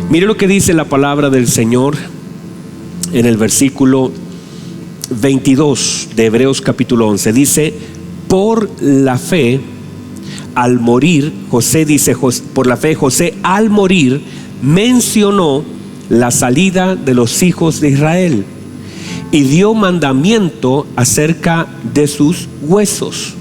Mire lo que dice la palabra del Señor en el versículo 22 de Hebreos capítulo 11. Dice: por la fe al morir, por la fe José al morir mencionó la salida de los hijos de Israel y dio mandamiento acerca de sus huesos.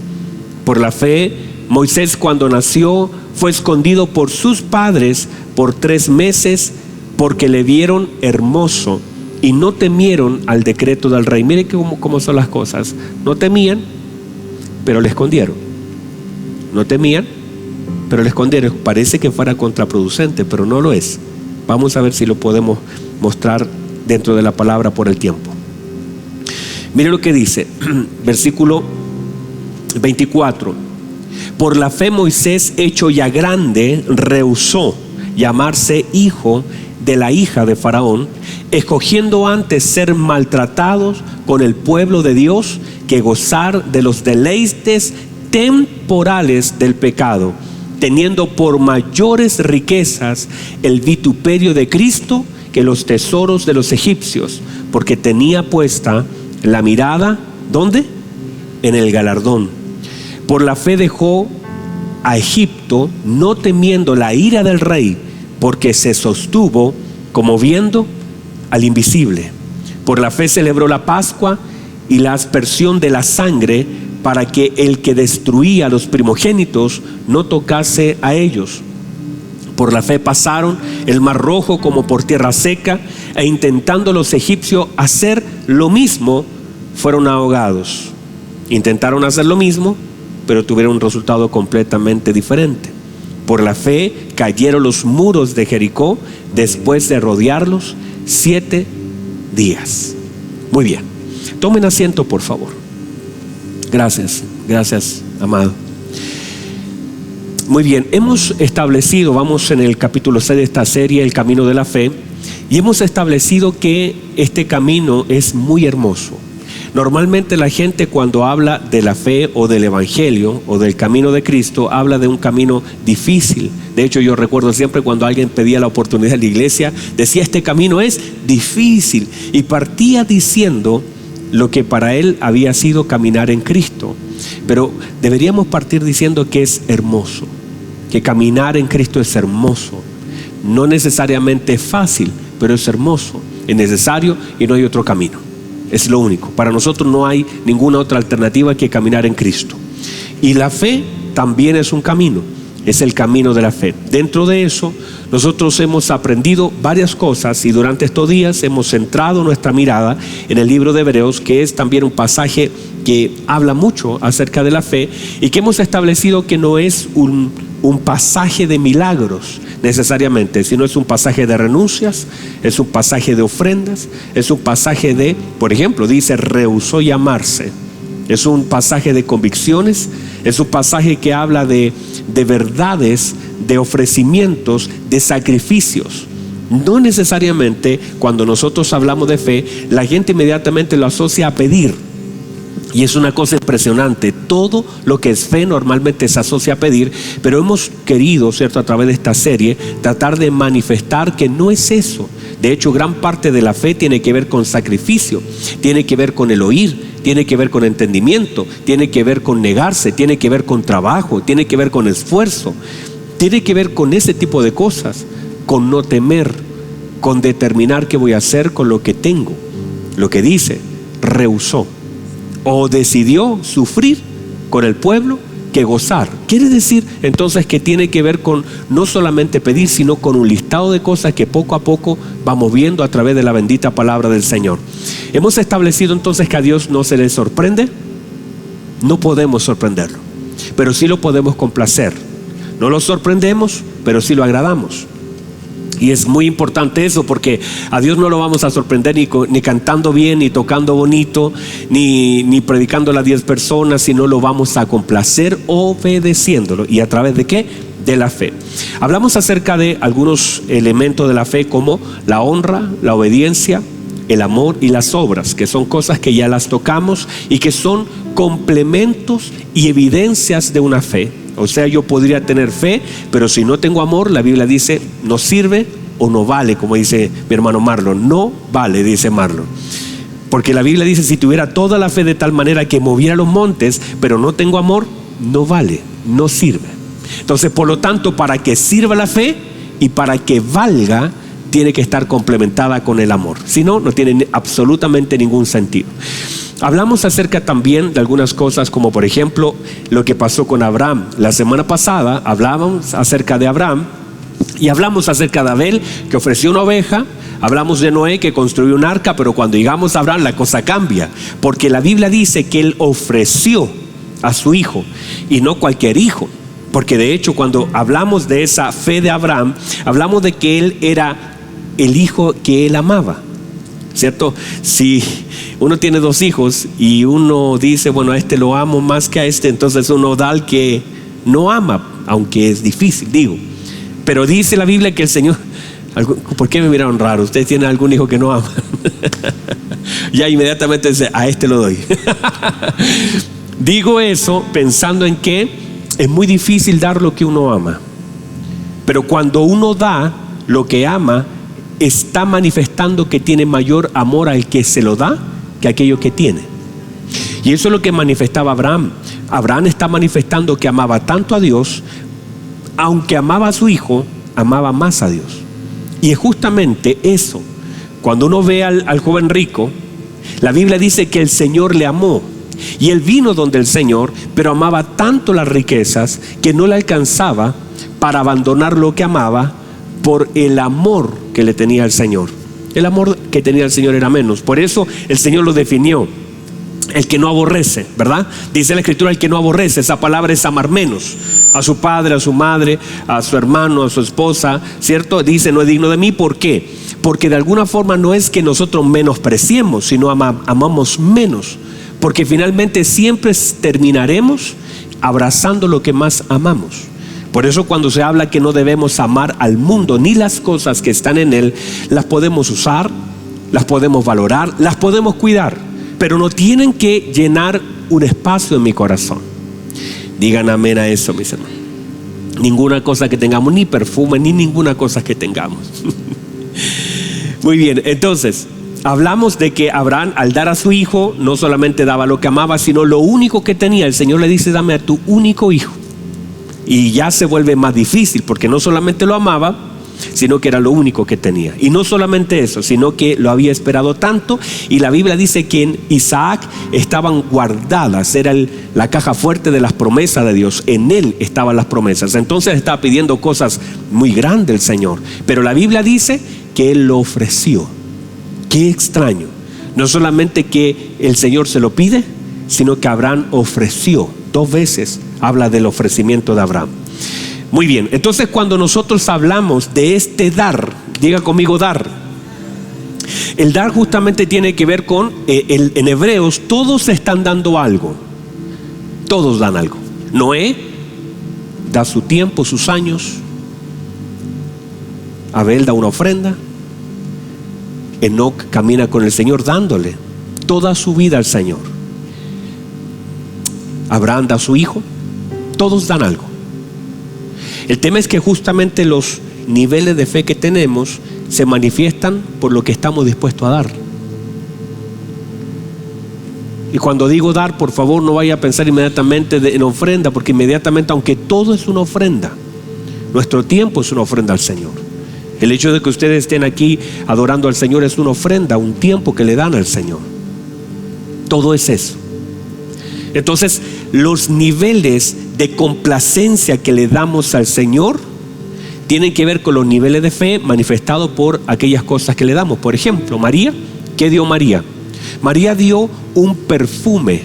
Por la fe Moisés, cuando nació, fue escondido por sus padres por 3 meses porque le vieron hermoso y no temieron al decreto del rey. Mire cómo son las cosas. No temían, pero le escondieron. No temían, pero le escondieron. Parece que fuera contraproducente, pero no lo es. Vamos a ver si lo podemos mostrar dentro de la palabra por el tiempo. Mire lo que dice, versículo 24. Por la fe Moisés, hecho ya grande, rehusó llamarse hijo de la hija de Faraón, escogiendo antes ser maltratados con el pueblo de Dios que gozar de los deleites temporales del pecado, teniendo por mayores riquezas el vituperio de Cristo que los tesoros de los egipcios, porque tenía puesta la mirada, ¿dónde? En el galardón. Por la fe dejó a Egipto, no temiendo la ira del rey, porque se sostuvo como viendo al invisible. Por la fe celebró la Pascua y la aspersión de la sangre, para que el que destruía a los primogénitos no tocase a ellos. Por la fe pasaron el mar rojo como por tierra seca, e intentando los egipcios hacer lo mismo, fueron ahogados. Intentaron hacer lo mismo, pero tuvieron un resultado completamente diferente. Por la fe cayeron los muros de Jericó después de rodearlos 7 días. Muy bien, tomen asiento por favor. Gracias, amado. Muy bien, hemos establecido, vamos en el capítulo 6 de esta serie, el camino de la fe, y hemos establecido que este camino es muy hermoso. Normalmente la gente, cuando habla de la fe o del evangelio o del camino de Cristo, habla de un camino difícil. De hecho, yo recuerdo siempre cuando alguien pedía la oportunidad en la iglesia, decía: este camino es difícil, y partía diciendo lo que para él había sido caminar en Cristo. Pero deberíamos partir diciendo que es hermoso, que caminar en Cristo es hermoso. No necesariamente es fácil, pero es hermoso, es necesario y no hay otro camino. Es lo único. Para nosotros no hay ninguna otra alternativa que caminar en Cristo. Y la fe también es un camino, es el camino de la fe. Dentro de eso, nosotros hemos aprendido varias cosas, y durante estos días hemos centrado nuestra mirada en el libro de Hebreos, que es también un pasaje que habla mucho acerca de la fe, y que hemos establecido que no es un pasaje de milagros necesariamente, sino es un pasaje de renuncias, es un pasaje de ofrendas, es un pasaje de, por ejemplo, dice rehusó llamarse. Es un pasaje de convicciones, es un pasaje que habla de verdades, de ofrecimientos, de sacrificios. No necesariamente cuando nosotros hablamos de fe, la gente inmediatamente lo asocia a pedir. Y es una cosa impresionante. Todo lo que es fe normalmente se asocia a pedir, pero hemos querido, ¿cierto?, a través de esta serie, tratar de manifestar que no es eso. De hecho, gran parte de la fe tiene que ver con sacrificio, tiene que ver con el oír, tiene que ver con entendimiento, tiene que ver con negarse, tiene que ver con trabajo, tiene que ver con esfuerzo, tiene que ver con ese tipo de cosas, con no temer, con determinar qué voy a hacer con lo que tengo. Lo que dice, rehusó o decidió sufrir con el pueblo que gozar. Quiere decir entonces que tiene que ver con no solamente pedir, sino con un listado de cosas que poco a poco vamos viendo a través de la bendita palabra del Señor. Hemos establecido entonces que a Dios no se le sorprende. No podemos sorprenderlo, pero sí lo podemos complacer. No lo sorprendemos, pero sí lo agradamos. Y es muy importante eso, porque a Dios no lo vamos a sorprender ni cantando bien, ni tocando bonito, ni predicando a las 10 personas, sino lo vamos a complacer obedeciéndolo. ¿Y a través de qué? De la fe. Hablamos acerca de algunos elementos de la fe, como la honra, la obediencia, el amor y las obras, que son cosas que ya las tocamos y que son complementos y evidencias de una fe. O sea, yo podría tener fe, pero si no tengo amor, la Biblia dice, no sirve o no vale, como dice mi hermano Marlon. No vale, dice Marlon. Porque la Biblia dice, si tuviera toda la fe de tal manera que moviera los montes, pero no tengo amor, no vale, no sirve. Entonces, por lo tanto, para que sirva la fe y para que valga, tiene que estar complementada con el amor. Si no, no tiene absolutamente ningún sentido. Hablamos acerca también de algunas cosas, como por ejemplo lo que pasó con Abraham. La semana pasada hablábamos acerca de Abraham y hablamos acerca de Abel, que ofreció una oveja. Hablamos de Noé, que construyó un arca, pero cuando llegamos a Abraham la cosa cambia, porque la Biblia dice que él ofreció a su hijo, y no cualquier hijo. Porque de hecho, cuando hablamos de esa fe de Abraham, hablamos de que él era el hijo que él amaba, ¿cierto? Si uno tiene dos hijos y uno dice, bueno, a este lo amo más que a este, entonces uno da al que no ama, aunque es difícil, digo. Pero dice la Biblia que el Señor... ¿Por qué me miraron raro? ¿Ustedes tienen algún hijo que no ama? Ya inmediatamente dice, a este lo doy. Digo eso pensando en que es muy difícil dar lo que uno ama. Pero cuando uno da lo que ama, está manifestando que tiene mayor amor al que se lo da que aquello que tiene. Y eso es lo que manifestaba Abraham. Abraham está manifestando que amaba tanto a Dios, aunque amaba a su hijo, amaba más a Dios. Y es justamente eso. Cuando uno ve al joven rico, la Biblia dice que el Señor le amó. Y él vino donde el Señor, pero amaba tanto las riquezas que no le alcanzaba para abandonar lo que amaba por el amor que le tenía el Señor. El amor que tenía el Señor era menos. Por eso el Señor lo definió: el que no aborrece, ¿verdad? Dice la Escritura, el que no aborrece. Esa palabra es amar menos. A su padre, a su madre, a su hermano, a su esposa, ¿cierto? Dice, no es digno de mí. ¿Por qué? Porque de alguna forma no es que nosotros menospreciemos, sino amamos menos. Porque finalmente siempre terminaremos abrazando lo que más amamos. Por eso cuando se habla que no debemos amar al mundo ni las cosas que están en él, las podemos usar, las podemos valorar, las podemos cuidar, pero no tienen que llenar un espacio en mi corazón. Digan amén a eso, mis hermanos. Ninguna cosa que tengamos, ni perfume, ni ninguna cosa que tengamos. Muy bien, entonces hablamos de que Abraham, al dar a su hijo, no solamente daba lo que amaba, sino lo único que tenía. El Señor le dice, dame a tu único hijo. Y ya se vuelve más difícil, porque no solamente lo amaba, sino que era lo único que tenía. Y no solamente eso, sino que lo había esperado tanto. Y la Biblia dice que en Isaac estaban guardadas, era la caja fuerte de las promesas de Dios. En él estaban las promesas. Entonces estaba pidiendo cosas muy grandes el Señor, pero la Biblia dice que él lo ofreció. Qué extraño. No solamente que el Señor se lo pide, sino que Abraham ofreció. 2 veces habla del ofrecimiento de Abraham. Muy bien, entonces cuando nosotros hablamos de este dar, diga conmigo dar. El dar justamente tiene que ver con, en Hebreos todos están dando algo. Todos dan algo. Noé da su tiempo, sus años. Abel da una ofrenda. Enoc camina con el Señor dándole toda su vida al Señor. Abraham da a su hijo. Todos dan algo. El tema es que justamente los niveles de fe que tenemos se manifiestan por lo que estamos dispuestos a dar. Y cuando digo dar, por favor no vaya a pensar inmediatamente en ofrenda, porque inmediatamente, aunque todo es una ofrenda, nuestro tiempo es una ofrenda al Señor. El hecho de que ustedes estén aquí adorando al Señor es una ofrenda, un tiempo que le dan al Señor. Todo es eso. Entonces, los niveles de complacencia que le damos al Señor tienen que ver con los niveles de fe manifestados por aquellas cosas que le damos. Por ejemplo, María, ¿qué dio María? María dio un perfume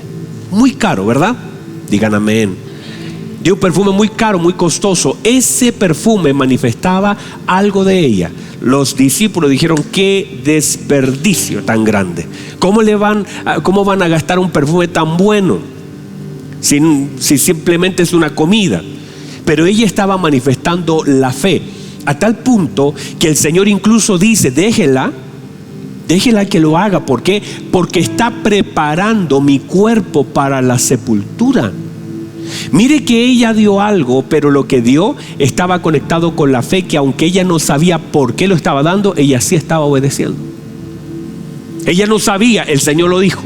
muy caro, ¿verdad? Digan amén. Dio un perfume muy caro, muy costoso. Ese perfume manifestaba algo de ella. Los discípulos dijeron, qué desperdicio tan grande. ¿Cómo van a gastar un perfume tan bueno si simplemente es una comida? Pero ella estaba manifestando la fe, a tal punto que el Señor incluso dice, déjela que lo haga. ¿Por qué? Porque está preparando mi cuerpo para la sepultura. Mire que ella dio algo, pero lo que dio estaba conectado con la fe, que aunque ella no sabía por qué lo estaba dando, ella sí estaba obedeciendo. Ella no sabía, el Señor lo dijo.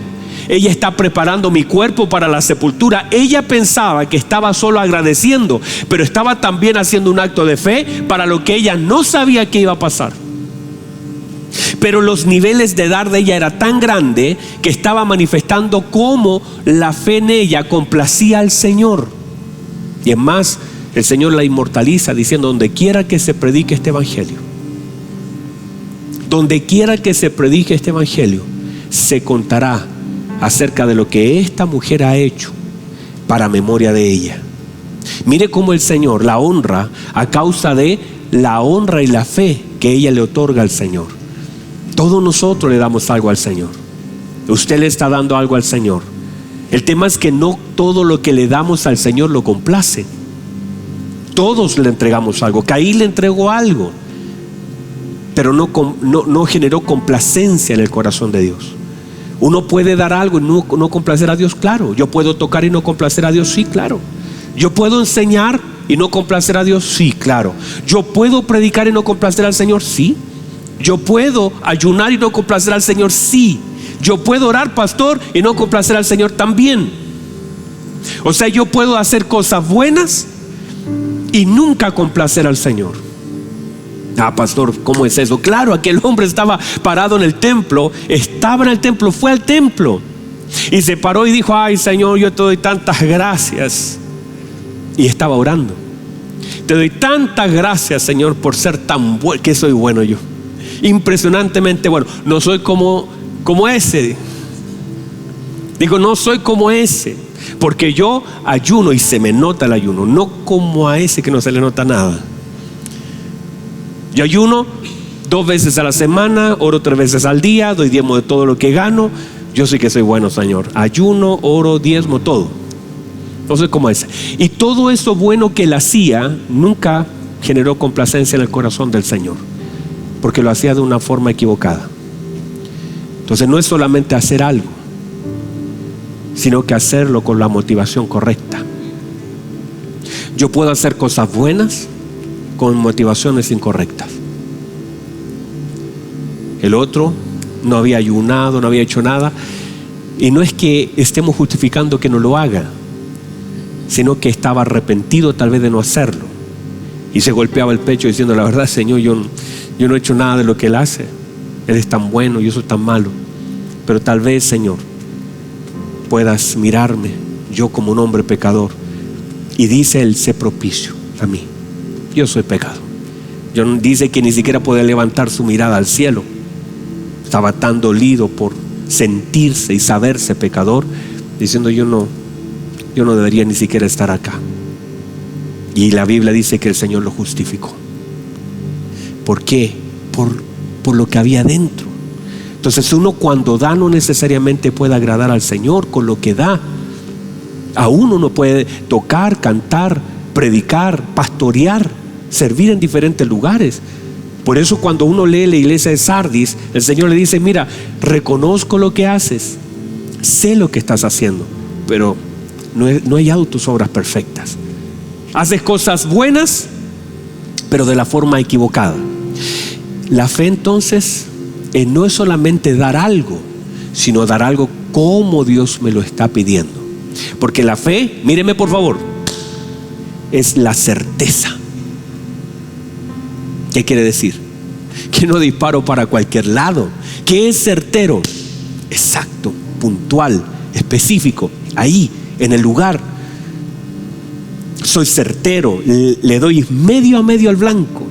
Ella está preparando mi cuerpo para la sepultura. Ella pensaba que estaba solo agradeciendo, pero estaba también haciendo un acto de fe para lo que ella no sabía que iba a pasar. Pero los niveles de dar de ella era tan grande que estaba manifestando cómo la fe en ella complacía al Señor. Y es más, el Señor la inmortaliza diciendo: donde quiera que se predique este evangelio, donde quiera que se predique este evangelio, se contará acerca de lo que esta mujer ha hecho para memoria de ella. Mire cómo el Señor la honra a causa de la honra y la fe que ella le otorga al Señor. Todos nosotros le damos algo al Señor. Usted le está dando algo al Señor. El tema es que no todo lo que le damos al Señor lo complace. Todos le entregamos algo. Caín le entregó algo, pero no generó complacencia en el corazón de Dios. Uno puede dar algo y no complacer a Dios, claro. Yo puedo tocar y no complacer a Dios, sí, claro. Yo puedo enseñar y no complacer a Dios, sí, claro. Yo puedo predicar y no complacer al Señor, sí. Yo puedo ayunar y no complacer al Señor, sí. Yo puedo orar, pastor, y no complacer al Señor también. O sea, yo puedo hacer cosas buenas y nunca complacer al Señor. Ah, pastor, ¿cómo es eso? Claro, aquel hombre estaba parado en el templo, fue al templo y se paró y dijo: ay, Señor, yo te doy tantas gracias. Y estaba orando: te doy tantas gracias, Señor, por ser tan bueno, que soy bueno yo, impresionantemente bueno. No soy como ese. Digo, no soy como ese, porque yo ayuno y se me nota el ayuno, no como a ese que no se le nota nada. Yo ayuno 2 veces a la semana, oro 3 veces al día, doy diezmo de todo lo que gano. Yo sí que soy bueno, Señor. Ayuno, oro, diezmo, todo. No soy como ese. Y todo eso bueno que él hacía nunca generó complacencia en el corazón del Señor, porque lo hacía de una forma equivocada. Entonces no es solamente hacer algo, sino que hacerlo con la motivación correcta. Yo puedo hacer cosas buenas con motivaciones incorrectas. El otro no había ayunado, no había hecho nada, y no es que estemos justificando que no lo haga, sino que estaba arrepentido tal vez de no hacerlo, y se golpeaba el pecho diciendo: la verdad, Señor, yo no he hecho nada de lo que Él hace. Él es tan bueno y yo soy tan malo. Pero tal vez, Señor, puedas mirarme yo como un hombre pecador, y dice Él: sé propicio a mí. Yo soy pecado. Dice que ni siquiera podía levantar su mirada al cielo. Estaba tan dolido por sentirse y saberse pecador, diciendo: yo no debería ni siquiera estar acá. Y la Biblia dice que el Señor lo justificó. ¿Por qué? Por lo que había dentro. Entonces uno, cuando da, no necesariamente puede agradar al Señor con lo que da. Aún uno puede tocar, cantar, predicar, pastorear, servir en diferentes lugares. Por eso cuando uno lee la iglesia de Sardis, el Señor le dice: mira, reconozco lo que haces, sé lo que estás haciendo, pero no he hallado tus obras perfectas. Haces cosas buenas, pero de la forma equivocada. La fe, entonces, no es solamente dar algo, sino dar algo como Dios me lo está pidiendo. Porque la fe, míreme por favor, es la certeza. ¿Qué quiere decir? Que no disparo para cualquier lado, que es certero, exacto, puntual, específico, ahí, en el lugar. Soy certero, le doy medio a medio al blanco.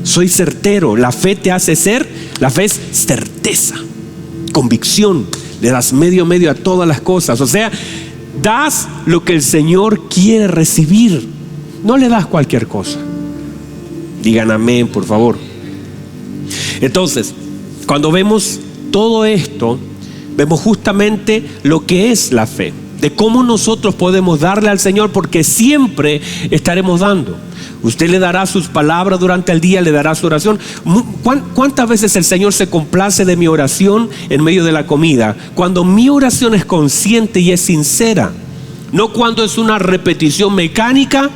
Soy certero. La fe te hace ser, la fe es certeza, convicción. Le das medio a medio a todas las cosas. O sea, das lo que el Señor quiere recibir. No le das cualquier cosa. Digan amén, por favor. Entonces, cuando vemos todo esto, vemos justamente lo que es la fe, de cómo nosotros podemos darle al Señor, porque siempre estaremos dando. Usted le dará sus palabras durante el día, le dará su oración. ¿Cuántas veces el Señor se complace de mi oración en medio de la comida? Cuando mi oración es consciente y es sincera. no cuando es una repetición mecánica,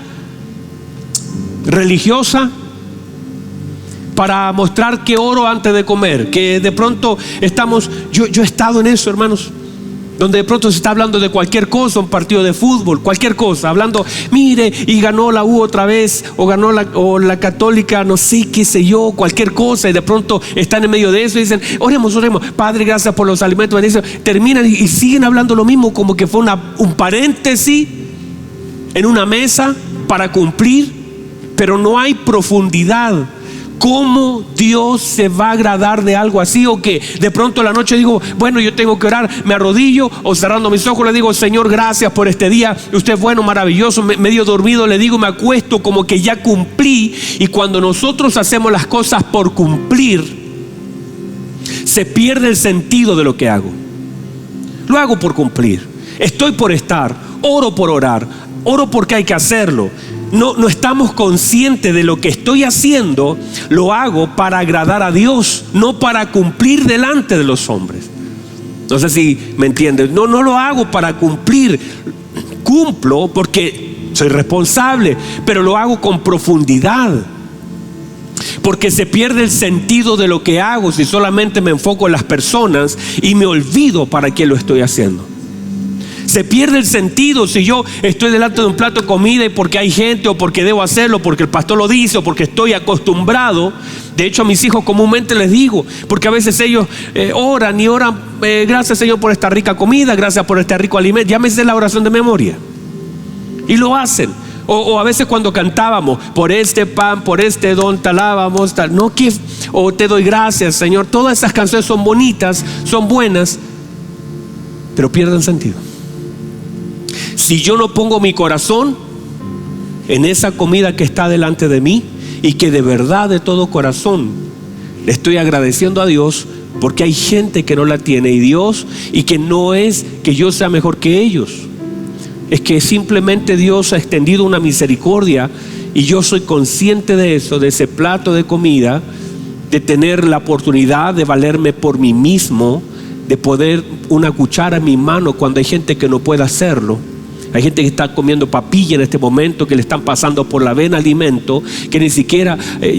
religiosa, para mostrar que oro antes de comer, que de pronto estamos, yo he estado en eso, hermanos, donde de pronto se está hablando de cualquier cosa, un partido de fútbol, cualquier cosa, hablando, mire, y ganó la U otra vez, o ganó la Católica, no sé, qué sé yo, cualquier cosa, y de pronto están en medio de eso y dicen, oremos, Padre, gracias por los alimentos, terminan y siguen hablando lo mismo, como que fue un paréntesis en una mesa para cumplir, pero no hay profundidad. ¿Cómo Dios se va a agradar de algo así? O que de pronto en la noche digo, bueno, yo tengo que orar, me arrodillo, o cerrando mis ojos le digo, Señor, gracias por este día, usted es bueno, maravilloso, medio dormido le digo, me acuesto como que ya cumplí. Y cuando nosotros hacemos las cosas por cumplir, se pierde el sentido de lo que hago. Lo hago por cumplir, estoy por estar, oro por orar, oro porque hay que hacerlo. No estamos conscientes de lo que estoy haciendo, lo hago para agradar a Dios, no para cumplir delante de los hombres. No sé si me entiendes. No lo hago para cumplir. Cumplo porque soy responsable, pero lo hago con profundidad. Porque se pierde el sentido de lo que hago si solamente me enfoco en las personas y me olvido para qué lo estoy haciendo. Se pierde el sentido si yo estoy delante de un plato de comida y porque hay gente, o porque debo hacerlo, porque el pastor lo dice, o porque estoy acostumbrado. De hecho, a mis hijos comúnmente les digo, porque a veces ellos oran, gracias, Señor, por esta rica comida, gracias por este rico alimento. Ya me sé la oración de memoria y lo hacen. O a veces cuando cantábamos, por este pan, por este don te alabamos, o te doy gracias, Señor. Todas esas canciones son bonitas, son buenas, pero pierden sentido si yo no pongo mi corazón en esa comida que está delante de mí, y que de verdad, de todo corazón, le estoy agradeciendo a Dios porque hay gente que no la tiene, y que no es que yo sea mejor que ellos, es que simplemente Dios ha extendido una misericordia, y yo soy consciente de eso, de ese plato de comida, de tener la oportunidad de valerme por mí mismo, de poder una cuchara en mi mano cuando hay gente que no puede hacerlo. Hay gente que está comiendo papilla en este momento, que le están pasando por la vena alimento, que ni siquiera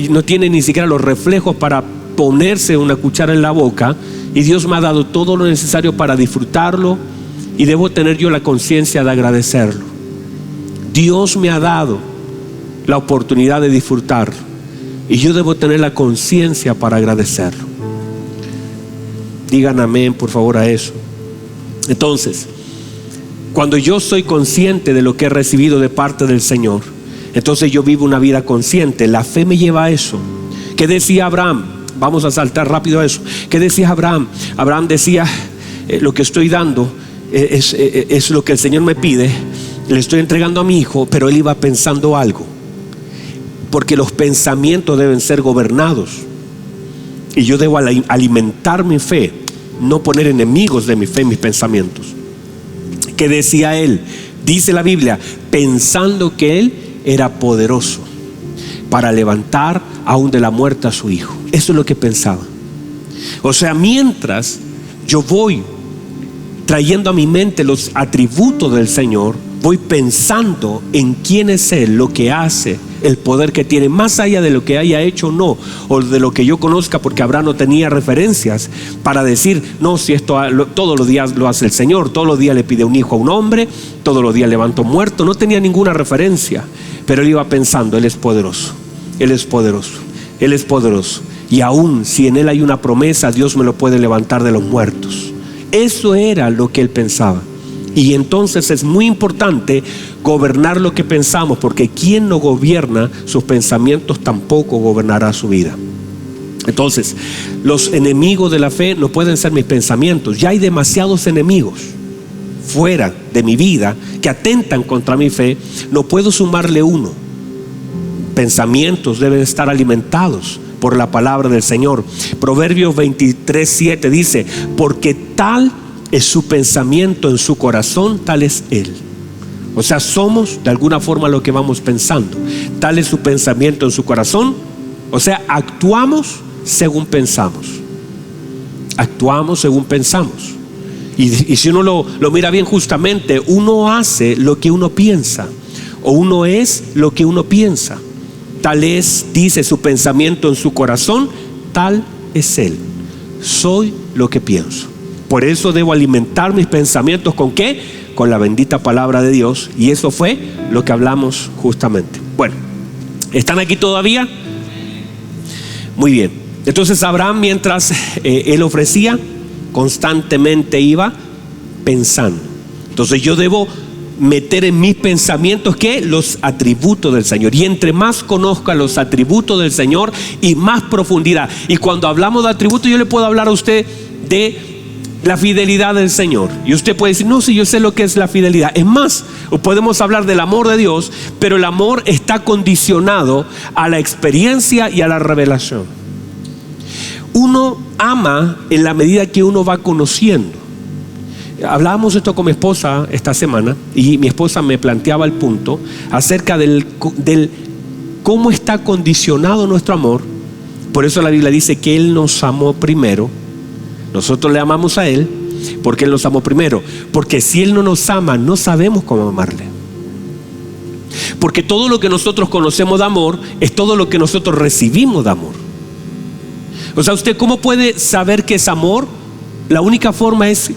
no tiene ni siquiera los reflejos para ponerse una cuchara en la boca, y Dios me ha dado todo lo necesario para disfrutarlo, y debo tener yo la conciencia de agradecerlo. Dios me ha dado la oportunidad de disfrutarlo, y yo debo tener la conciencia para agradecerlo. Digan amén, por favor, a eso. Entonces, cuando yo soy consciente de lo que he recibido de parte del Señor, entonces yo vivo una vida consciente. La fe me lleva a eso. ¿Qué decía Abraham? Vamos a saltar rápido a eso. ¿Qué decía Abraham? Abraham decía, lo que estoy dando es lo que el Señor me pide, le estoy entregando a mi hijo, pero él iba pensando algo. Porque los pensamientos deben ser gobernados, y yo debo alimentar mi fe, no poner enemigos de mi fe en mis pensamientos. ¿Qué decía él? Dice la Biblia, pensando que él era poderoso para levantar aún de la muerte a su hijo. Eso es lo que pensaba. O sea, mientras yo voy trayendo a mi mente los atributos del Señor, voy pensando en quién es Él, lo que hace, el poder que tiene, más allá de lo que haya hecho o no, o de lo que yo conozca, porque Abraham no tenía referencias para decir, no, si esto todos los días lo hace el Señor, todos los días le pide un hijo a un hombre, todos los días levanta un muerto. No tenía ninguna referencia, pero él iba pensando, Él es poderoso, Él es poderoso, Él es poderoso, y aún si en Él hay una promesa, Dios me lo puede levantar de los muertos. Eso era lo que él pensaba. Y entonces es muy importante gobernar lo que pensamos, porque quien no gobierna sus pensamientos tampoco gobernará su vida. Entonces, los enemigos de la fe no pueden ser mis pensamientos. Ya hay demasiados enemigos fuera de mi vida que atentan contra mi fe. No puedo sumarle uno. Pensamientos deben estar alimentados por la palabra del Señor. Proverbios 23:7 dice, porque tal es su pensamiento en su corazón, tal es Él. O sea, somos de alguna forma lo que vamos pensando. Tal es su pensamiento en su corazón. O sea, actuamos según pensamos. Actuamos según pensamos. Y si uno lo mira bien, justamente, uno hace lo que uno piensa, o uno es lo que uno piensa. Tal es, dice su pensamiento en su corazón, tal es él. Soy lo que pienso. Por eso debo alimentar mis pensamientos ¿con qué? Con la bendita palabra de Dios. Y eso fue lo que hablamos justamente. Bueno, ¿están aquí todavía? Muy bien. Entonces Abraham, mientras él ofrecía, constantemente iba pensando. Entonces yo debo meter en mis pensamientos ¿qué? Los atributos del Señor. Y entre más conozca los atributos del Señor y más profundidad. Y cuando hablamos de atributos, yo le puedo hablar a usted de la fidelidad del Señor. Y usted puede decir, no, si yo sé lo que es la fidelidad. Es más, podemos hablar del amor de Dios, pero el amor está condicionado a la experiencia y a la revelación. Uno ama en la medida que uno va conociendo. Hablábamos esto con mi esposa esta semana y mi esposa me planteaba el punto acerca del cómo está condicionado nuestro amor. Por eso la Biblia dice que Él nos amó primero. Nosotros le amamos a Él porque Él nos amó primero. Porque si Él no nos ama, no sabemos cómo amarle. Porque todo lo que nosotros conocemos de amor es todo lo que nosotros recibimos de amor. O sea, ¿usted cómo puede saber que es amor? La única forma es...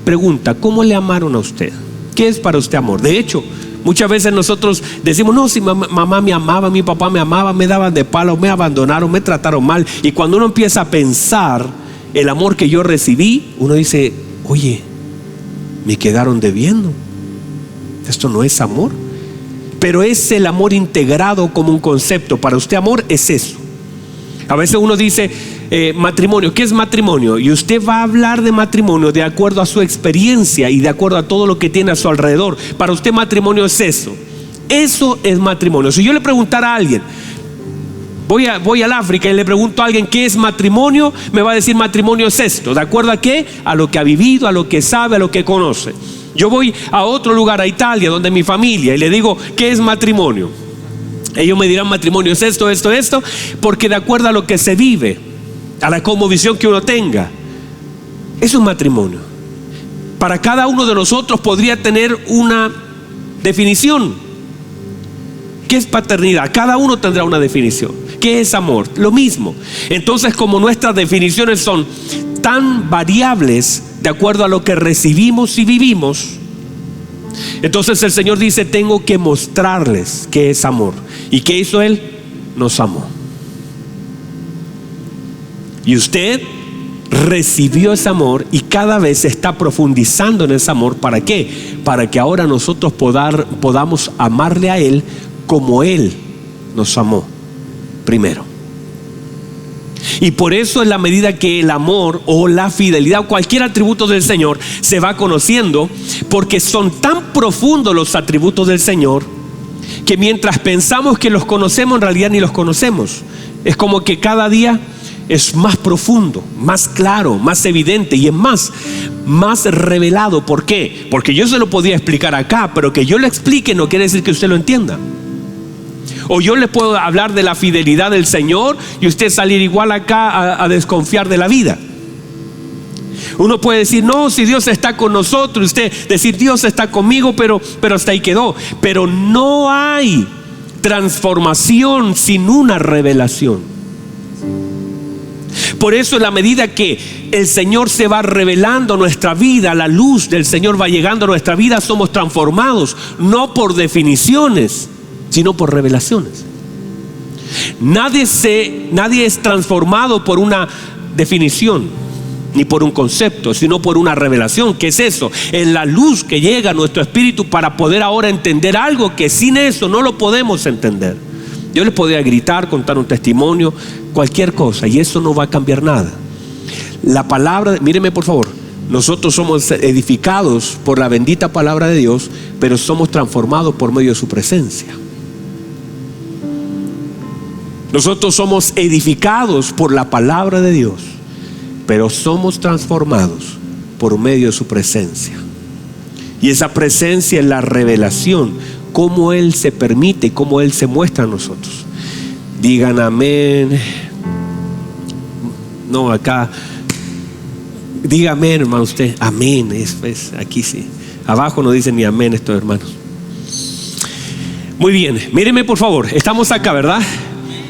Pregunta, ¿cómo le amaron a usted? ¿Qué es para usted amor? De hecho, muchas veces nosotros decimos, no, si mamá me amaba, mi papá me amaba, me daban de palo, me abandonaron, me trataron mal. Y cuando uno empieza a pensar el amor que yo recibí, uno dice, oye, me quedaron debiendo. Esto no es amor. Pero es el amor integrado como un concepto. Para usted amor es eso. A veces uno dice matrimonio, ¿qué es matrimonio? Y usted va a hablar de matrimonio de acuerdo a su experiencia y de acuerdo a todo lo que tiene a su alrededor. Para usted matrimonio es eso. Eso es matrimonio. Si yo le preguntara a alguien, voy al África y le pregunto a alguien qué es matrimonio, me va a decir matrimonio es esto. ¿De acuerdo a qué? A lo que ha vivido, a lo que sabe, a lo que conoce. Yo voy a otro lugar, a Italia, donde mi familia, y le digo, ¿qué es matrimonio? Ellos me dirán matrimonio es esto, porque de acuerdo a lo que se vive, a la cosmovisión que uno tenga, es un matrimonio. Para cada uno de nosotros podría tener una definición. ¿Qué es paternidad? Cada uno tendrá una definición. ¿Qué es amor? Lo mismo. Entonces, como nuestras definiciones son tan variables de acuerdo a lo que recibimos y vivimos, entonces el Señor dice, tengo que mostrarles qué es amor. ¿Y qué hizo Él? Nos amó. Y usted recibió ese amor y cada vez está profundizando en ese amor. ¿Para qué? Para que ahora nosotros podamos amarle a Él como Él nos amó primero. Y por eso en la medida que el amor o la fidelidad o cualquier atributo del Señor se va conociendo, porque son tan profundos los atributos del Señor que mientras pensamos que los conocemos, en realidad ni los conocemos. Es como que cada día es más profundo, más claro, más evidente y es más revelado. ¿Por qué? Porque yo se lo podía explicar acá, pero que yo lo explique no quiere decir que usted lo entienda. O yo le puedo hablar de la fidelidad del Señor y usted salir igual acá a desconfiar de la vida. Uno puede decir, no, si Dios está con nosotros, usted decir, Dios está conmigo, pero hasta ahí quedó. Pero no hay transformación sin una revelación. Por eso en la medida que el Señor se va revelando a nuestra vida, la luz del Señor va llegando a nuestra vida, somos transformados, no por definiciones, sino por revelaciones. Nadie es transformado por una definición ni por un concepto, sino por una revelación. ¿Qué es eso? Es la luz que llega a nuestro espíritu para poder ahora entender algo que sin eso no lo podemos entender. Yo les podría gritar, contar un testimonio, cualquier cosa, y eso no va a cambiar nada. La palabra, míreme por favor, nosotros somos edificados por la bendita palabra de Dios, pero somos transformados por medio de su presencia. Nosotros somos edificados por la palabra de Dios, pero somos transformados por medio de su presencia. Y esa presencia es la revelación, cómo Él se permite, cómo Él se muestra a nosotros. Digan amén. No, acá Diga amén, hermano, usted. Amén. Aquí sí. Abajo no dicen ni amén estos hermanos. Muy bien, mírenme por favor. Estamos acá, ¿verdad?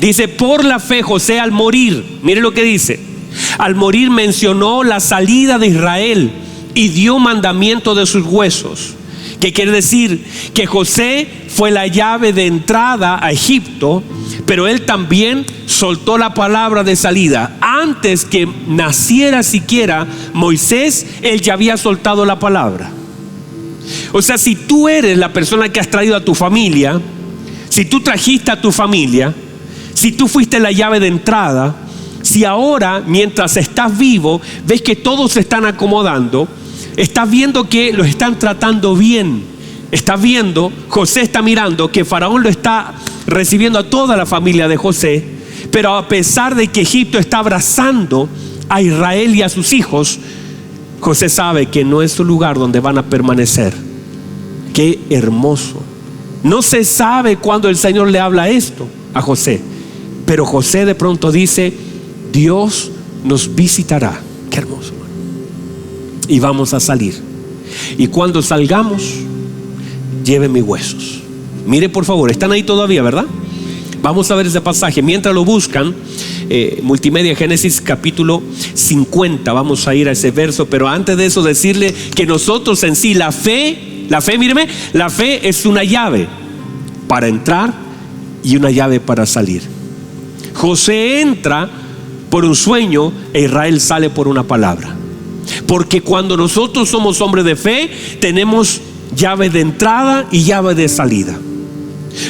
Dice, por la fe José al morir, mire lo que dice, al morir mencionó la salida de Israel y dio mandamiento de sus huesos. ¿Qué quiere decir? Que José fue la llave de entrada a Egipto, pero él también soltó la palabra de salida. Antes que naciera siquiera Moisés, él ya había soltado la palabra. O sea, si tú eres la persona que has traído a tu familia, si tú trajiste a tu familia, si tú fuiste la llave de entrada, si ahora mientras estás vivo ves que todos se están acomodando, estás viendo que los están tratando bien, estás viendo, José está mirando que Faraón lo está recibiendo a toda la familia de José, pero a pesar de que Egipto está abrazando a Israel y a sus hijos, José sabe que no es su lugar donde van a permanecer. Qué hermoso. No se sabe cuándo el Señor le habla esto a José, pero José de pronto dice, Dios nos visitará. Qué hermoso, hermano. Y vamos a salir. Y cuando salgamos, lleve mis huesos. Mire por favor, están ahí todavía, ¿verdad? Vamos a ver ese pasaje. Mientras lo buscan, Multimedia, Génesis capítulo 50. Vamos a ir a ese verso, pero antes de eso decirle que nosotros en sí, la fe, míreme, la fe es una llave para entrar y una llave para salir. José entra por un sueño e Israel sale por una palabra. Porque cuando nosotros somos hombres de fe, tenemos llave de entrada y llave de salida.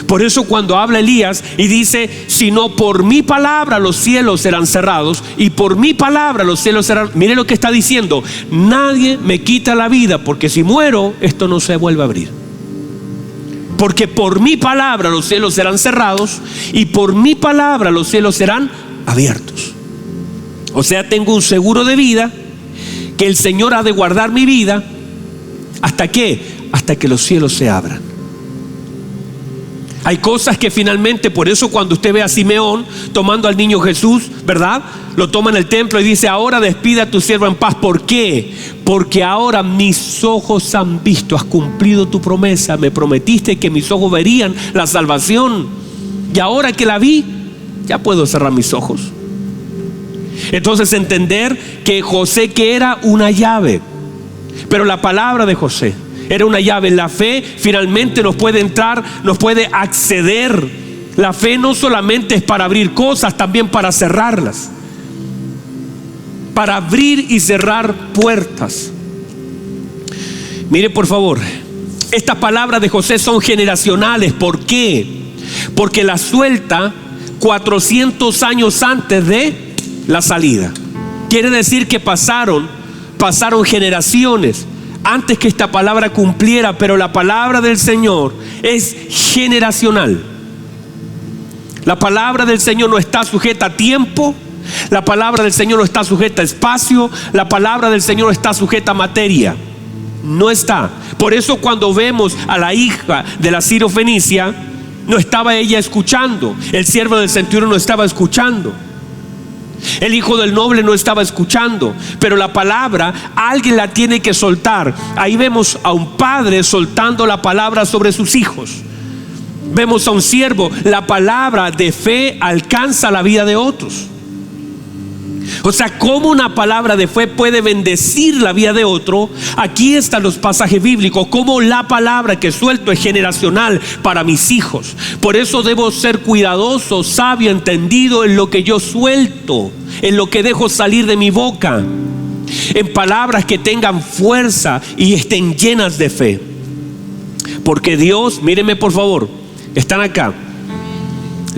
Por eso cuando habla Elías y dice, si no por mi palabra los cielos serán cerrados y por mi palabra los cielos serán, mire lo que está diciendo, nadie me quita la vida, porque si muero esto no se vuelve a abrir. Porque por mi palabra los cielos serán cerrados y por mi palabra los cielos serán abiertos. O sea, tengo un seguro de vida que el Señor ha de guardar mi vida. ¿Hasta qué? Hasta que los cielos se abran. Hay cosas que finalmente, por eso cuando usted ve a Simeón tomando al niño Jesús, ¿verdad? Lo toma en el templo y dice, ahora despida a tu siervo en paz. ¿Por qué? Porque ahora mis ojos han visto, has cumplido tu promesa, me prometiste que mis ojos verían la salvación. Y ahora que la vi, ya puedo cerrar mis ojos. Entonces entender que José que era una llave, pero la palabra de José era una llave. La fe finalmente nos puede entrar, nos puede acceder. La fe no solamente es para abrir cosas, también para cerrarlas, para abrir y cerrar puertas. Mire por favor, estas palabras de José son generacionales. ¿Por qué? Porque las suelta 400 años antes de la salida. Quiere decir que pasaron generaciones antes que esta palabra cumpliera, pero la palabra del Señor es generacional. La palabra del Señor no está sujeta a tiempo, la palabra del Señor no está sujeta a espacio, la palabra del Señor no está sujeta a materia. No está. Por eso cuando vemos a la hija de la Sirofenicia, no estaba ella escuchando, el siervo del centurión no estaba escuchando, el hijo del noble no estaba escuchando, pero la palabra alguien la tiene que soltar. Ahí vemos a un padre soltando la palabra sobre sus hijos. Vemos a un siervo, la palabra de fe alcanza la vida de otros. O sea, cómo una palabra de fe puede bendecir la vida de otro. Aquí están los pasajes bíblicos, cómo la palabra que suelto es generacional para mis hijos. Por eso debo ser cuidadoso, sabio, entendido en lo que yo suelto, en lo que dejo salir de mi boca, en palabras que tengan fuerza y estén llenas de fe. Porque Dios, mírenme por favor, están acá,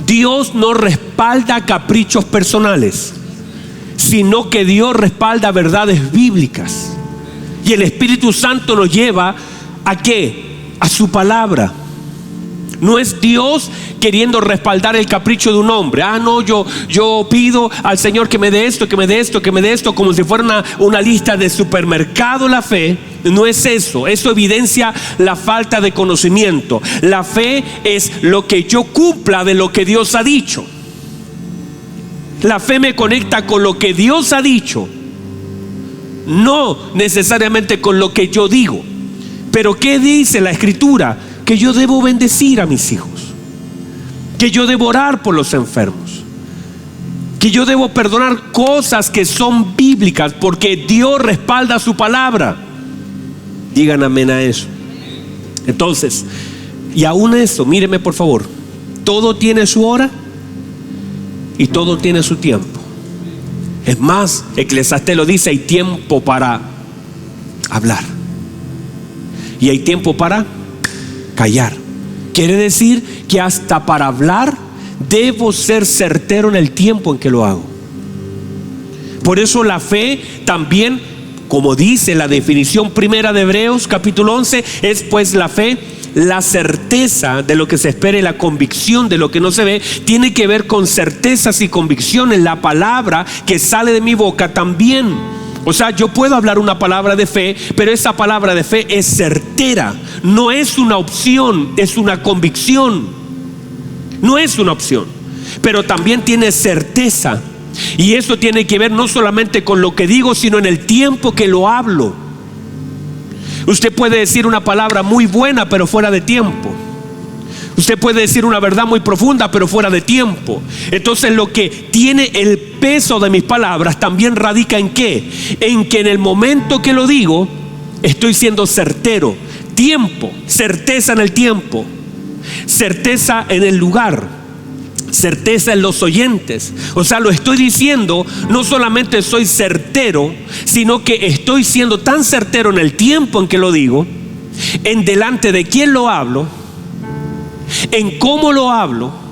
Dios no respalda caprichos personales, sino que Dios respalda verdades bíblicas. Y el Espíritu Santo nos lleva ¿a qué? A su palabra. No es Dios queriendo respaldar el capricho de un hombre. No, yo pido al Señor que me dé esto, que me dé esto, que me dé esto, como si fuera una lista de supermercado. La fe no es eso. Eso evidencia la falta de conocimiento. La fe es lo que yo cumpla de lo que Dios ha dicho. La fe me conecta con lo que Dios ha dicho. no necesariamente con lo que yo digo. Pero ¿qué dice la Escritura? Que yo debo bendecir a mis hijos, que yo debo orar por los enfermos, que yo debo perdonar cosas que son bíblicas, porque Dios respalda su palabra. Digan amén a eso. Entonces, y aún eso, míreme por favor, todo tiene su hora y todo tiene su tiempo. Es más, Eclesiastés lo dice: hay tiempo para hablar y hay tiempo para callar. Quiere decir que hasta para hablar debo ser certero en el tiempo en que lo hago. Por eso la fe también, como dice la definición primera de Hebreos capítulo 11, es pues la fe, la certeza de lo que se espera y la convicción de lo que no se ve. Tiene que ver con certezas y convicciones. La palabra que sale de mi boca también. O sea, yo puedo hablar una palabra de fe, pero esa palabra de fe es certera. No es una opción, es una convicción. No es una opción, pero también tiene certeza. Y eso tiene que ver no solamente con lo que digo, sino en el tiempo que lo hablo. Usted puede decir una palabra muy buena, pero fuera de tiempo. Usted puede decir una verdad muy profunda, pero fuera de tiempo. Entonces lo que tiene el peso de mis palabras también radica en ¿qué? En que en el momento que lo digo, estoy siendo certero. Tiempo, certeza en el tiempo, certeza en el lugar, certeza en los oyentes. O sea, lo estoy diciendo, no solamente soy certero, sino que estoy siendo tan certero en el tiempo en que lo digo, en delante de quién lo hablo, en cómo lo hablo,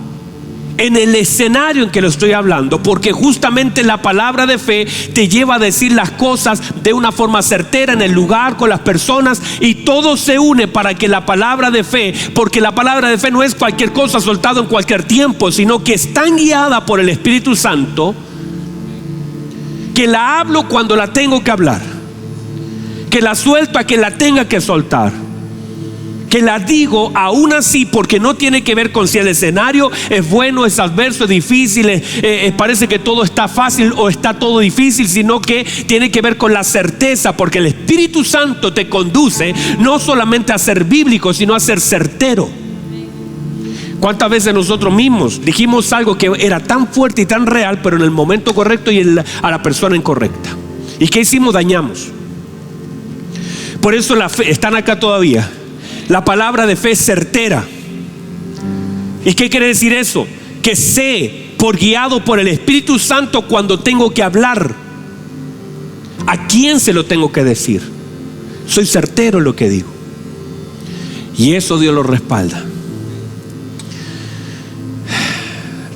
en el escenario en que lo estoy hablando, porque justamente la palabra de fe te lleva a decir las cosas de una forma certera, en el lugar, con las personas, y todo se une para que la palabra de fe, porque la palabra de fe no es cualquier cosa soltada en cualquier tiempo, sino que es tan guiada por el Espíritu Santo que la hablo cuando la tengo que hablar, que la suelto a que la tenga que soltar, que la digo aún así, porque no tiene que ver con si el escenario es bueno, es adverso, es difícil, parece que todo está fácil o está todo difícil, sino que tiene que ver con la certeza, porque el Espíritu Santo te conduce no solamente a ser bíblico, sino a ser certero. ¿Cuántas veces nosotros mismos dijimos algo que era tan fuerte y tan real, pero en el momento correcto y a la persona incorrecta? ¿Y qué hicimos? Dañamos. Por eso la fe, están acá todavía. La palabra de fe es certera. ¿Y qué quiere decir eso? Que sé, por guiado por el Espíritu Santo, cuando tengo que hablar, a quién se lo tengo que decir. Soy certero en lo que digo. Y eso Dios lo respalda.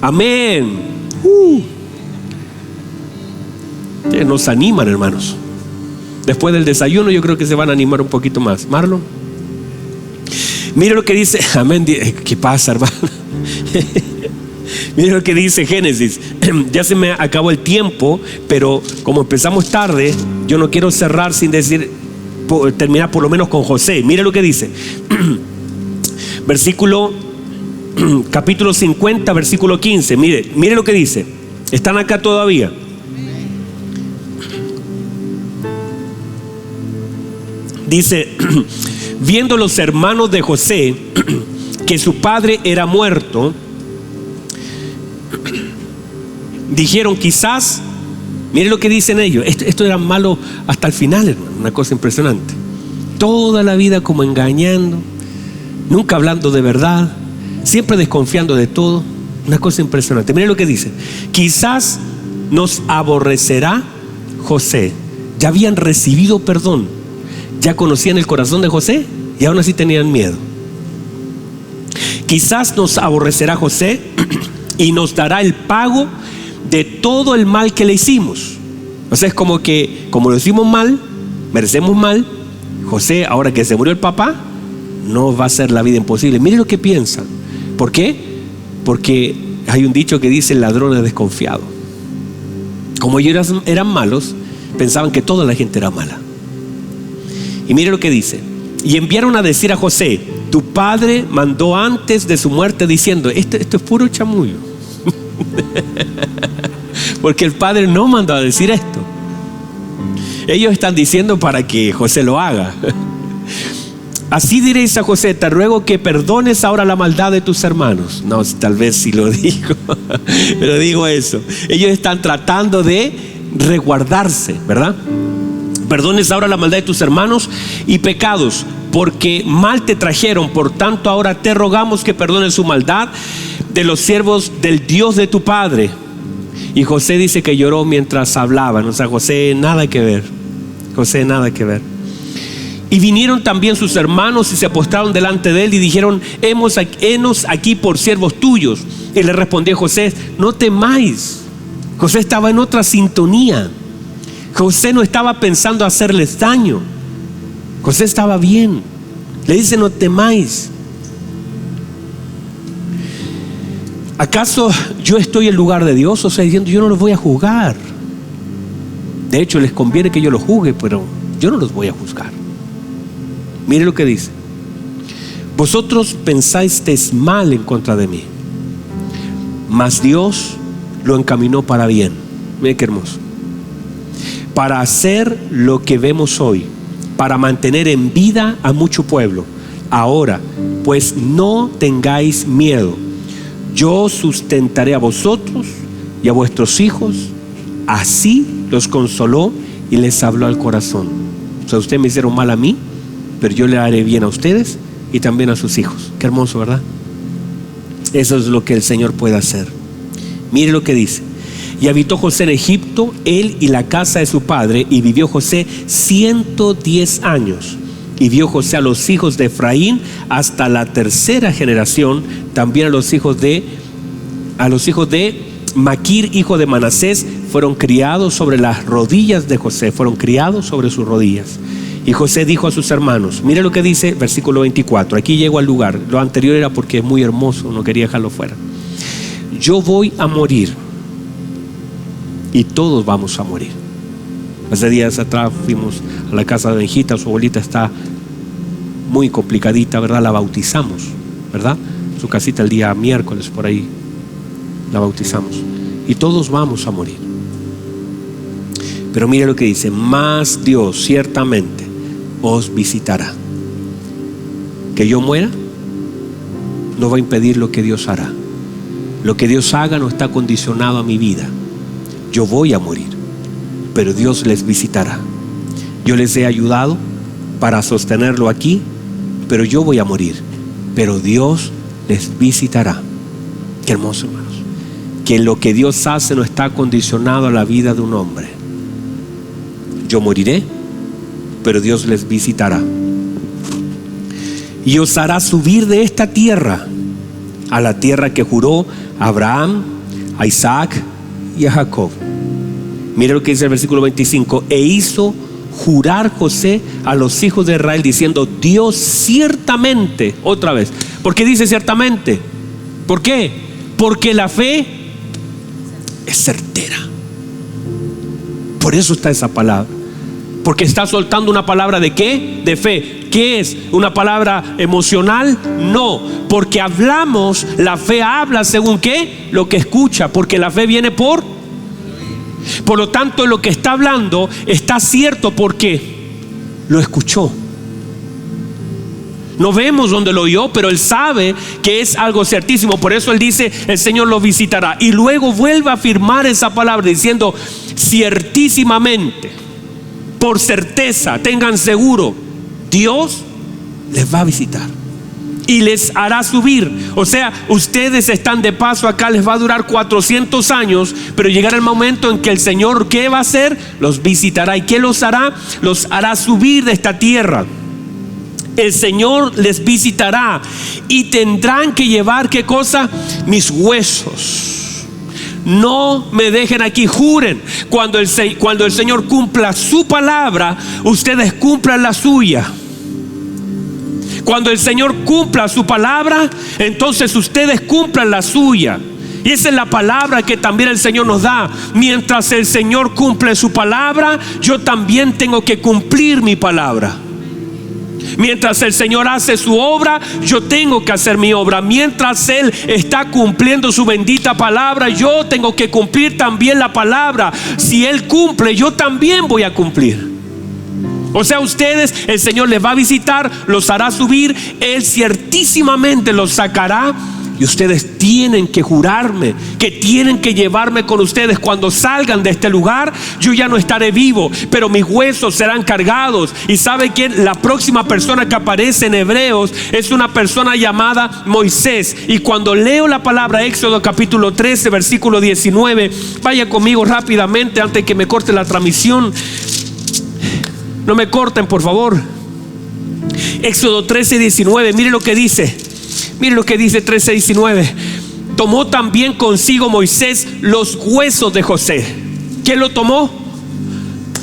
Amén. Nos animan, hermanos. Después del desayuno yo creo que se van a animar un poquito más. Marlon, mire lo que dice. Amén. ¿Qué pasa, hermano? Mire lo que dice Génesis. Ya se me acabó el tiempo, pero como empezamos tarde, yo no quiero cerrar sin terminar por lo menos con José. Mire lo que dice. Capítulo 50, versículo 15. Mire lo que dice. ¿Están acá todavía? Dice: viendo los hermanos de José que su padre era muerto, dijeron quizás, mire lo que dicen ellos, esto era malo hasta el final, hermano, una cosa impresionante. Toda la vida como engañando, nunca hablando de verdad, siempre desconfiando de todo, una cosa impresionante. Mire lo que dice: quizás nos aborrecerá José. Ya habían recibido perdón, ya conocían el corazón de José y aún así tenían miedo. Quizás nos aborrecerá José y nos dará el pago de todo el mal que le hicimos. O sea, es como que, como lo hicimos mal, merecemos mal. José, ahora que se murió el papá, nos va a hacer la vida imposible. Mire lo que piensan. ¿Por qué? Porque hay un dicho que dice: el ladrón es desconfiado. Como ellos eran malos, pensaban que toda la gente era mala. Y mire lo que dice: y enviaron a decir a José: tu padre mandó antes de su muerte diciendo. Esto es puro chamullo. Porque el padre no mandó a decir esto. ellos están diciendo para que José lo haga. Así diréis a José: te ruego que perdones ahora la maldad de tus hermanos. No, tal vez sí lo digo, pero digo eso. Ellos están tratando de resguardarse, ¿verdad? Perdones ahora la maldad de tus hermanos y pecados, porque mal te trajeron. Por tanto, ahora te rogamos que perdones su maldad de los siervos del Dios de tu padre. Y José dice que lloró mientras hablaban. O sea, José nada que ver. José nada que ver. Y vinieron también sus hermanos y se postraron delante de él y dijeron: henos aquí por siervos tuyos. Y le respondió José: no temáis. José estaba en otra sintonía. José no estaba pensando hacerles daño. José estaba bien. Le dice: no temáis. ¿Acaso yo estoy en lugar de Dios? O sea, diciendo: yo no los voy a juzgar. De hecho, les conviene que yo los juzgue, pero yo no los voy a juzgar. Mire lo que dice: vosotros pensasteis mal en contra de mí, mas Dios lo encaminó para bien. Mire qué hermoso. Para hacer lo que vemos hoy, para mantener en vida a mucho pueblo. Ahora, pues no tengáis miedo. Yo sustentaré a vosotros y a vuestros hijos. Así los consoló y les habló al corazón. O sea, ustedes me hicieron mal a mí, pero yo le haré bien a ustedes y también a sus hijos. Qué hermoso, ¿verdad? Eso es lo que el Señor puede hacer. Mire lo que dice: y habitó José en Egipto, él y la casa de su padre, y vivió José 110 años. Y vio José a los hijos de Efraín hasta la tercera generación, también a los hijos de Maquir, hijo de Manasés, fueron criados sobre las rodillas de José, fueron criados sobre sus rodillas. Y José dijo a sus hermanos, mire lo que dice versículo 24, aquí llego al lugar, lo anterior era porque es muy hermoso, no quería dejarlo fuera. Yo voy a morir y todos vamos a morir. Hace días atrás fuimos a la casa de Benjita, su abuelita está muy complicadita, ¿verdad? La bautizamos, ¿verdad? Su casita el día miércoles por ahí la bautizamos y todos vamos a morir. Pero mire lo que dice, mas Dios ciertamente os visitará. Que yo muera no va a impedir lo que Dios hará. Lo que Dios haga no está condicionado a mi vida. Yo voy a morir, pero Dios les visitará. Yo les he ayudado para sostenerlo aquí, pero yo voy a morir, pero Dios les visitará. Qué hermoso, hermanos, que lo que Dios hace no está condicionado a la vida de un hombre. Yo moriré, pero Dios les visitará y os hará subir de esta tierra a la tierra que juró a Abraham, a Isaac y a Jacob. Mire lo que dice el versículo 25, e hizo jurar José a los hijos de Israel diciendo, Dios ciertamente, otra vez, ¿por qué dice ciertamente? ¿Por qué? Porque la fe es certera. Por eso está esa palabra, porque está soltando una palabra de ¿qué? De fe. ¿Qué es? ¿Una palabra emocional? No, porque hablamos, la fe habla según ¿qué? Lo que escucha, porque la fe viene por lo tanto lo que está hablando está cierto porque lo escuchó. No vemos donde lo oyó, pero él sabe que es algo certísimo. Por eso él dice, el Señor lo visitará. Y luego vuelve a afirmar esa palabra diciendo, ciertísimamente, por certeza, tengan seguro, Dios les va a visitar y les hará subir. O sea, ustedes están de paso acá, les va a durar 400 años, pero llegará el momento en que el Señor, ¿qué va a hacer? Los visitará. ¿Y qué los hará? Los hará subir de esta tierra. El Señor les visitará y tendrán que llevar, ¿qué cosa? Mis huesos. No me dejen aquí, juren. Cuando el Señor cumpla su palabra, ustedes cumplan la suya. Cuando el Señor cumpla su palabra, entonces ustedes cumplan la suya. Y esa es la palabra que también el Señor nos da. Mientras el Señor cumple su palabra, yo también tengo que cumplir mi palabra. Mientras el Señor hace su obra, yo tengo que hacer mi obra. Mientras Él está cumpliendo su bendita palabra, yo tengo que cumplir también la palabra. Si Él cumple, yo también voy a cumplir. O sea, ustedes, el Señor les va a visitar, los hará subir, Él ciertísimamente los sacará. Y ustedes tienen que jurarme que tienen que llevarme con ustedes. Cuando salgan de este lugar, yo ya no estaré vivo, pero mis huesos serán cargados. ¿Y sabe quién? La próxima persona que aparece en Hebreos es una persona llamada Moisés. Y cuando leo la palabra Éxodo capítulo 13 versículo 19, vaya conmigo rápidamente antes que me corte la transmisión. No me corten, por favor. Éxodo 13, 19, mire lo que dice. Mire lo que dice 13:19. Tomó también consigo Moisés los huesos de José. ¿Quién lo tomó?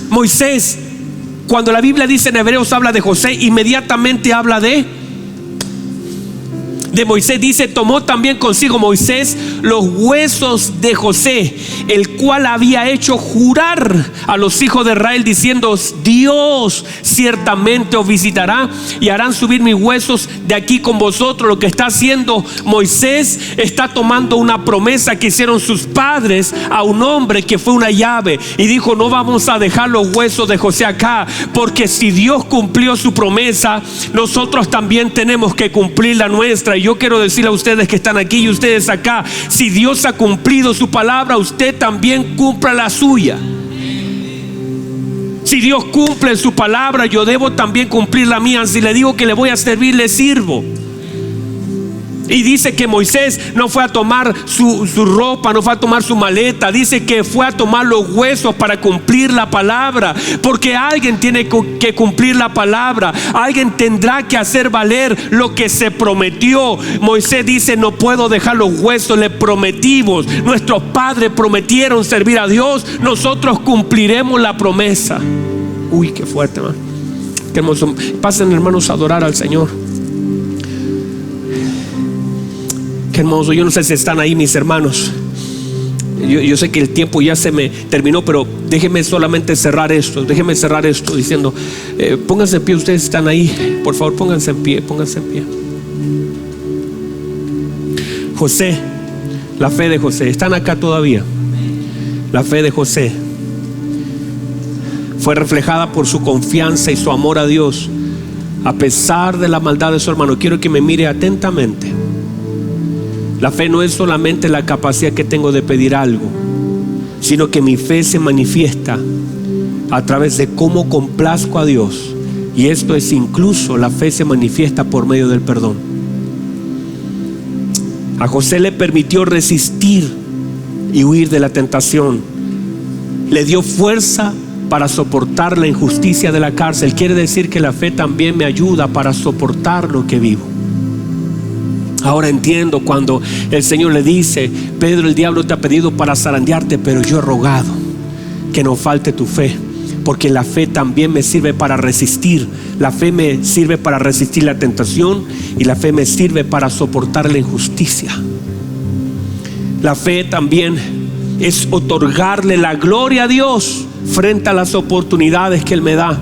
Moisés. Cuando la Biblia dice en Hebreos habla de José, inmediatamente habla de Moisés. Dice: tomó también consigo Moisés los huesos de José, el cual había hecho jurar a los hijos de Israel, diciendo: Dios ciertamente os visitará y harán subir mis huesos de aquí con vosotros. Lo que está haciendo Moisés, está tomando una promesa que hicieron sus padres a un hombre que fue una llave, y dijo: no vamos a dejar los huesos de José acá, porque si Dios cumplió su promesa, nosotros también tenemos que cumplir la nuestra. Y yo quiero decirle a ustedes que están aquí y ustedes acá, si Dios ha cumplido su palabra, usted también cumpla la suya. Si Dios cumple su palabra, yo debo también cumplir la mía. Si le digo que le voy a servir, le sirvo. Y dice que Moisés no fue a tomar su ropa, no fue a tomar su maleta. Dice que fue a tomar los huesos para cumplir la palabra. Porque alguien tiene que cumplir la palabra. Alguien tendrá que hacer valer lo que se prometió. Moisés dice: no puedo dejar los huesos, le prometimos. Nuestros padres prometieron servir a Dios. Nosotros cumpliremos la promesa. Uy, qué fuerte, man. Qué hermoso. Pasen, hermanos, a adorar al Señor. Qué hermoso. Yo no sé si están ahí mis hermanos. Yo sé que el tiempo ya se me terminó, pero déjenme solamente cerrar esto. Déjenme cerrar esto diciendo, pónganse en pie. Ustedes están ahí, por favor, pónganse en pie. Pónganse en pie. José, la fe de José. Están acá todavía. La fe de José fue reflejada por su confianza y su amor a Dios, a pesar de la maldad de su hermano. Quiero que me mire atentamente. La fe no es solamente la capacidad que tengo de pedir algo, sino que mi fe se manifiesta a través de cómo complazco a Dios. Y esto es incluso, la fe se manifiesta por medio del perdón. A José le permitió resistir y huir de la tentación. Le dio fuerza para soportar la injusticia de la cárcel. Quiere decir que la fe también me ayuda para soportar lo que vivo. Ahora entiendo cuando el Señor le dice: Pedro, el diablo te ha pedido para zarandearte, pero yo he rogado que no falte tu fe, porque la fe también me sirve para resistir. La fe me sirve para resistir la tentación, y la fe me sirve para soportar la injusticia. La fe también es otorgarle la gloria a Dios frente a las oportunidades que Él me da.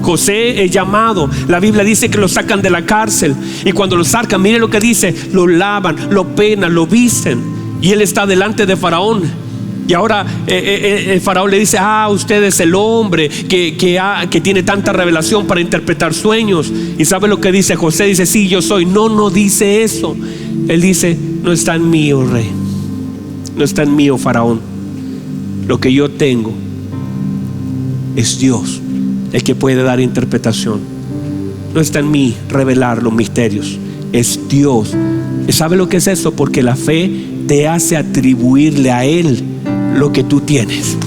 José es llamado, la Biblia dice que lo sacan de la cárcel, y cuando lo sacan, mire lo que dice: lo lavan, lo peinan, lo visten, y él está delante de Faraón. Y ahora el Faraón le dice: usted es el hombre que tiene tanta revelación para interpretar sueños. Y ¿sabe lo que dice José? Dice: sí, yo soy. No dice eso. Él dice: no está en mí, oh rey, no está en mí, oh Faraón. Lo que yo tengo es Dios, el que puede dar interpretación. No está en mí revelar los misterios, es Dios. ¿Sabe lo que es eso? Porque la fe te hace atribuirle a Él lo que tú tienes.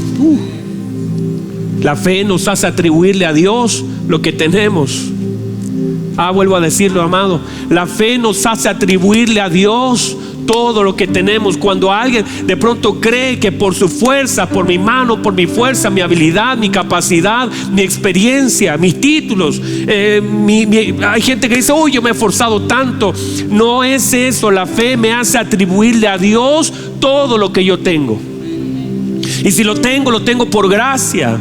La fe nos hace atribuirle a Dios lo que tenemos. Vuelvo a decirlo, amado. La fe nos hace atribuirle a Dios todo lo que tenemos. Cuando alguien de pronto cree que por su fuerza, por mi mano, por mi fuerza, mi habilidad, mi capacidad, mi experiencia, mis títulos, hay gente que dice: yo me he esforzado tanto. No es eso. La fe me hace atribuirle a Dios todo lo que yo tengo. Y si lo tengo por gracia.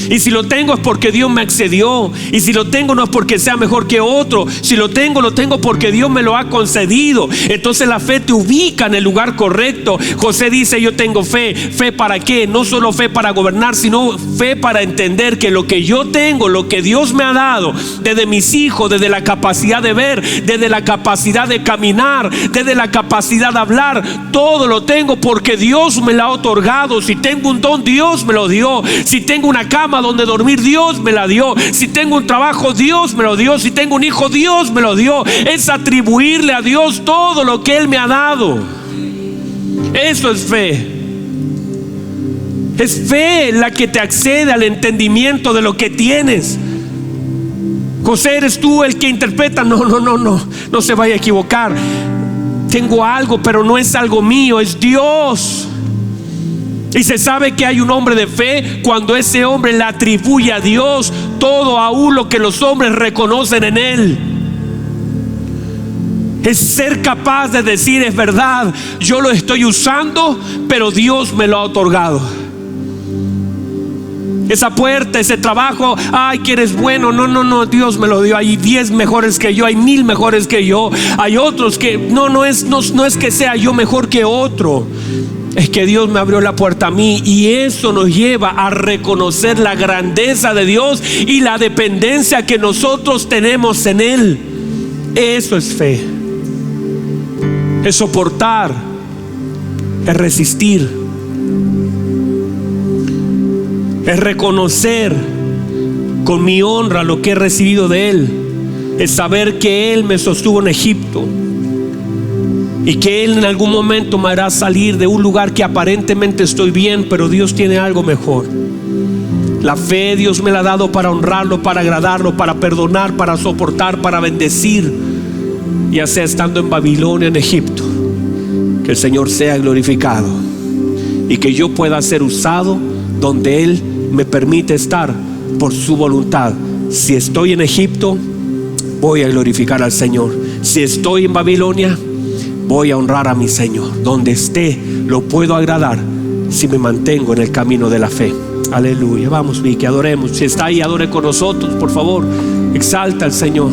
Y si lo tengo es porque Dios me accedió. Y si lo tengo no es porque sea mejor que otro. Si lo tengo porque Dios me lo ha concedido. Entonces la fe te ubica en el lugar correcto. José dice: yo tengo fe. ¿Fe para qué? No solo fe para gobernar, sino fe para entender que lo que yo tengo, lo que Dios me ha dado, desde mis hijos, desde la capacidad de ver, desde la capacidad de caminar, desde la capacidad de hablar, todo lo tengo porque Dios me lo ha otorgado. Si tengo un don, Dios me lo dio. Si tengo una cama donde dormir, Dios me la dio. Si tengo un trabajo, Dios me lo dio. Si tengo un hijo, Dios me lo dio. Es atribuirle a Dios todo lo que Él me ha dado. Eso es fe. Es fe la que te accede al entendimiento de lo que tienes. José, ¿eres tú el que interpreta? No se vaya a equivocar. Tengo algo, pero no es algo mío, es Dios. Y se sabe que hay un hombre de fe cuando ese hombre le atribuye a Dios todo, aún lo que los hombres reconocen en él. Es ser capaz de decir: es verdad, yo lo estoy usando, pero Dios me lo ha otorgado. Esa puerta, ese trabajo, ay, que eres bueno, no, Dios me lo dio. Hay 10 mejores que yo, hay 1000 mejores que yo, hay otros que no es que sea yo mejor que otro, es que Dios me abrió la puerta a mí. Y eso nos lleva a reconocer la grandeza de Dios y la dependencia que nosotros tenemos en Él. Eso es fe. Es soportar, es resistir, es reconocer con mi honra lo que he recibido de Él. Es saber que Él me sostuvo en Egipto y que Él en algún momento me hará salir de un lugar que aparentemente estoy bien, pero Dios tiene algo mejor. La fe Dios me la ha dado para honrarlo, para agradarlo, para perdonar, para soportar, para bendecir, ya sea estando en Babilonia, en Egipto. Que el Señor sea glorificado y que yo pueda ser usado donde Él me permite estar por su voluntad. Si estoy en Egipto, voy a glorificar al Señor. Si estoy en Babilonia, voy a honrar a mi Señor. Donde esté, lo puedo agradar si me mantengo en el camino de la fe. Aleluya. Vamos, Vicky, adoremos. Si está ahí, adore con nosotros, por favor. Exalta al Señor.